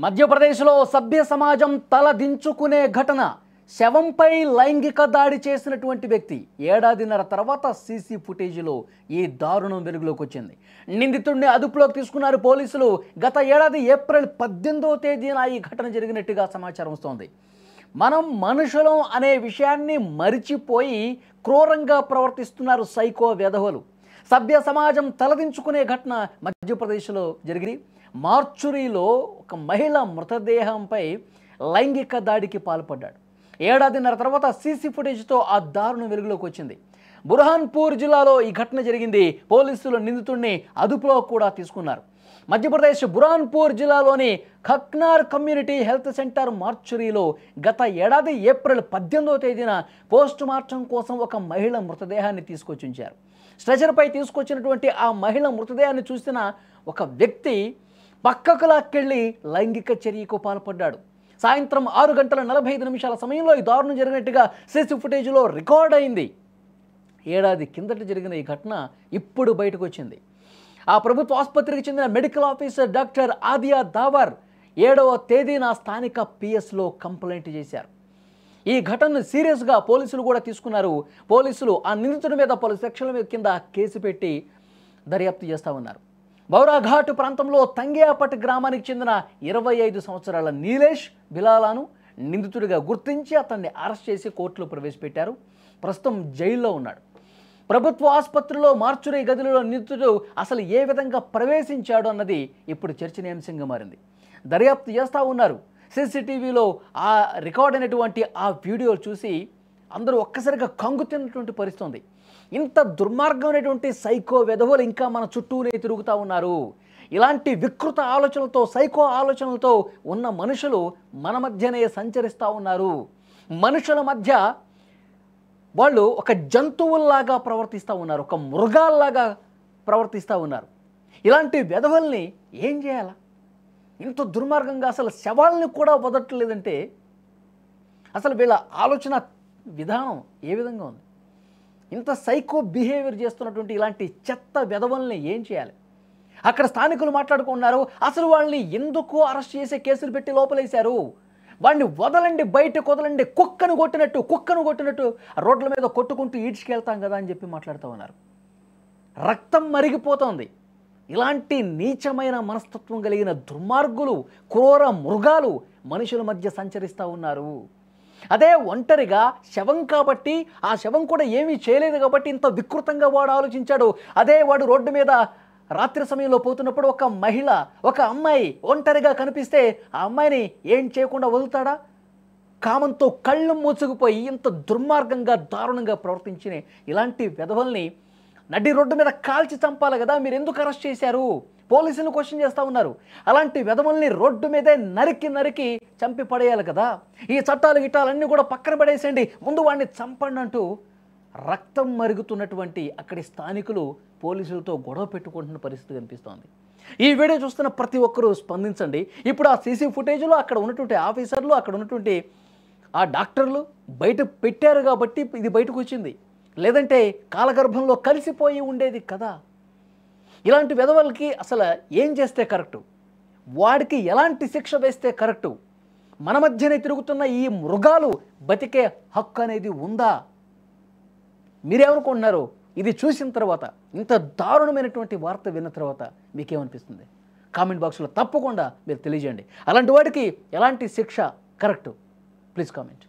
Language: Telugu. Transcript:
మధ్యప్రదేశ్లో సభ్య సమాజం తల దించుకునే ఘటన. శవంపై లైంగిక దాడి చేసినటువంటి వ్యక్తి ఏడాదిన్నర తర్వాత సీసీ ఫుటేజీలో ఈ దారుణం వెలుగులోకి వచ్చింది. నిందితుడిని అదుపులోకి తీసుకున్నారు పోలీసులు. గత ఏడాది ఏప్రిల్ 18వ తేదీన ఈ ఘటన జరిగినట్టుగా సమాచారం వస్తోంది. మనం మనుషులం అనే విషయాన్ని మరిచిపోయి క్రూరంగా ప్రవర్తిస్తున్నారు సైకో వెధవలు. సభ్య సమాజం తలదించుకునే ఘటన మధ్యప్రదేశ్లో జరిగింది. మార్చురీలో ఒక మహిళ మృతదేహంపై లైంగిక దాడికి పాల్పడ్డాడు. ఏడాదిన్నర తర్వాత సీసీ ఫుటేజ్తో ఆ దారుణం వెలుగులోకి వచ్చింది. బుర్హాన్పూర్ జిల్లాలో ఈ ఘటన జరిగింది. పోలీసులు నిందితుడిని అదుపులో కూడా తీసుకున్నారు. మధ్యప్రదేశ్ బుర్హాన్పూర్ జిల్లాలోని ఖక్నార్ కమ్యూనిటీ హెల్త్ సెంటర్ మార్చురీలో గత ఏడాది ఏప్రిల్ 18వ తేదీన పోస్ట్ మార్టం కోసం ఒక మహిళ మృతదేహాన్ని తీసుకొచ్చి ఉంచారు. స్ట్రెచర్పై తీసుకొచ్చినటువంటి ఆ మహిళ మృతదేహాన్ని చూసిన ఒక వ్యక్తి పక్కకు లాక్కెళ్ళి లైంగిక చర్యకు పాల్పడ్డాడు. సాయంత్రం 6:45 సమయంలో ఈ దారుణం జరిగినట్టుగా సీసీ ఫుటేజ్లో రికార్డ్ అయింది. ఏడాది కిందట జరిగిన ఈ ఘటన ఇప్పుడు బయటకు వచ్చింది. ఆ ప్రభుత్వ ఆసుపత్రికి చెందిన మెడికల్ ఆఫీసర్ డాక్టర్ ఆదియా దావర్ 7వ తేదీన స్థానిక పిఎస్లో కంప్లైంట్ చేశారు. ఈ ఘటనను సీరియస్గా పోలీసులు కూడా తీసుకున్నారు. పోలీసులు ఆ నిందితుడి మీద పలు సెక్షన్ల కింద కేసు పెట్టి దర్యాప్తు చేస్తూ ఉన్నారు. బౌరాఘాట్ ప్రాంతంలో తంగియాపట్ గ్రామానికి చెందిన 25 సంవత్సరాల నీలేష్ బిలాలాను నిందితుడిగా గుర్తించి అతన్ని అరెస్ట్ చేసి కోర్టులో ప్రవేశపెట్టారు. ప్రస్తుతం జైల్లో ఉన్నాడు. ప్రభుత్వ ఆసుపత్రిలో మార్చురీ గదిలో నిందితుడు అసలు ఏ విధంగా ప్రవేశించాడు అన్నది ఇప్పుడు చర్చనీయాంశంగా మారింది. దర్యాప్తు చేస్తూ ఉన్నారు. సీసీటీవీలో ఆ రికార్డ్ అయినటువంటి ఆ వీడియో చూసి అందరూ ఒక్కసారిగా కంగు తిన్నటువంటి పరిస్థితి. ఇంత దుర్మార్గమైనటువంటి సైకో వెధవలు ఇంకా మన చుట్టూనే తిరుగుతూ ఉన్నారు. ఇలాంటి వికృత ఆలోచనలతో సైకో ఆలోచనలతో ఉన్న మనుషులు మన మధ్యనే సంచరిస్తూ ఉన్నారు. మనుషుల మధ్య వాళ్ళు ఒక జంతువుల్లాగా ప్రవర్తిస్తూ ఉన్నారు, ఒక మృగాల్లాగా ప్రవర్తిస్తూ ఉన్నారు. ఇలాంటి వెధవల్ని ఏం చేయాలా? ఇంత దుర్మార్గంగా అసలు శవాల్ని కూడా వదలట్లేదంటే అసలు వీళ్ళ ఆలోచన విధానం ఏ విధంగా ఉంది? ఇంత సైకో బిహేవియర్ చేస్తున్నటువంటి ఇలాంటి చెత్త వెధవల్ని ఏం చేయాలి? అక్కడ స్థానికులు మాట్లాడుకున్నారు. అసలు వాళ్ళని ఎందుకు అరెస్ట్ చేసే కేసులు పెట్టి లోపలేశారు? వాడిని వదలండి, బయటకు వదలండి, కుక్కను కొట్టినట్టు రోడ్ల మీద కొట్టుకుంటూ ఈడ్చుకెళ్తాం కదా అని చెప్పి మాట్లాడుతూ ఉన్నారు. రక్తం మరిగిపోతోంది. ఇలాంటి నీచమైన మనస్తత్వం కలిగిన దుర్మార్గులు, క్రూర మృగాలు మనుషుల మధ్య సంచరిస్తూ ఉన్నారు. అదే ఒంటరిగా శవం కాబట్టి ఆ శవం కూడా ఏమీ చేయలేదు కాబట్టి ఇంత వికృతంగా వాడు ఆలోచించాడు. అదే వాడు రోడ్డు మీద రాత్రి సమయంలో పోతున్నప్పుడు ఒక మహిళ, ఒక అమ్మాయి ఒంటరిగా కనిపిస్తే ఆ అమ్మాయిని ఏం చేయకుండా వదులుతాడా? కామంతో కళ్ళు మూసుకుపోయి ఇంత దుర్మార్గంగా దారుణంగా ప్రవర్తించిన ఇలాంటి వెధవల్ని నడి రోడ్డు మీద కాల్చి చంపాలి కదా, మీరు ఎందుకు అరెస్ట్ చేశారు? పోలీసులు క్వశ్చన్ చేస్తూ ఉన్నారు. అలాంటి వెధవల్ని రోడ్డు మీదే నరికి చంపి పడేయాలి కదా. ఈ చట్టాలు గిట్టాలన్నీ కూడా పక్కన పడేసేయండి, ముందు వాడిని చంపండి అంటూ రక్తం మరుగుతున్నటువంటి అక్కడి స్థానికులు పోలీసులతో గొడవ పెట్టుకుంటున్న పరిస్థితి కనిపిస్తోంది. ఈ వీడియో చూస్తున్న ప్రతి ఒక్కరూ స్పందించండి. ఇప్పుడు ఆ సీసీ ఫుటేజ్లో అక్కడ ఉన్నటువంటి ఆఫీసర్లు, అక్కడ ఉన్నటువంటి ఆ డాక్టర్లు బయట పెట్టారు కాబట్టి ఇది బయటకు వచ్చింది. లేదంటే కాలగర్భంలో కలిసిపోయి ఉండేది కదా. ఇలాంటి వెధవలకి అసలు ఏం చేస్తే కరెక్టు? వాడికి ఎలాంటి శిక్ష వేస్తే కరెక్టు? మన మధ్యనే తిరుగుతున్న ఈ మృగాలు బతికే హక్కు అనేది ఉందా? మీరేమనుకుంటున్నారు? ఇది చూసిన తర్వాత, ఇంత దారుణమైనటువంటి వార్త విన్న తర్వాత మీకేమనిపిస్తుంది? కామెంట్ బాక్స్లో తప్పకుండా మీరు తెలియజేయండి. అలాంటి వాడికి ఎలాంటి శిక్ష కరెక్టు? Please comment.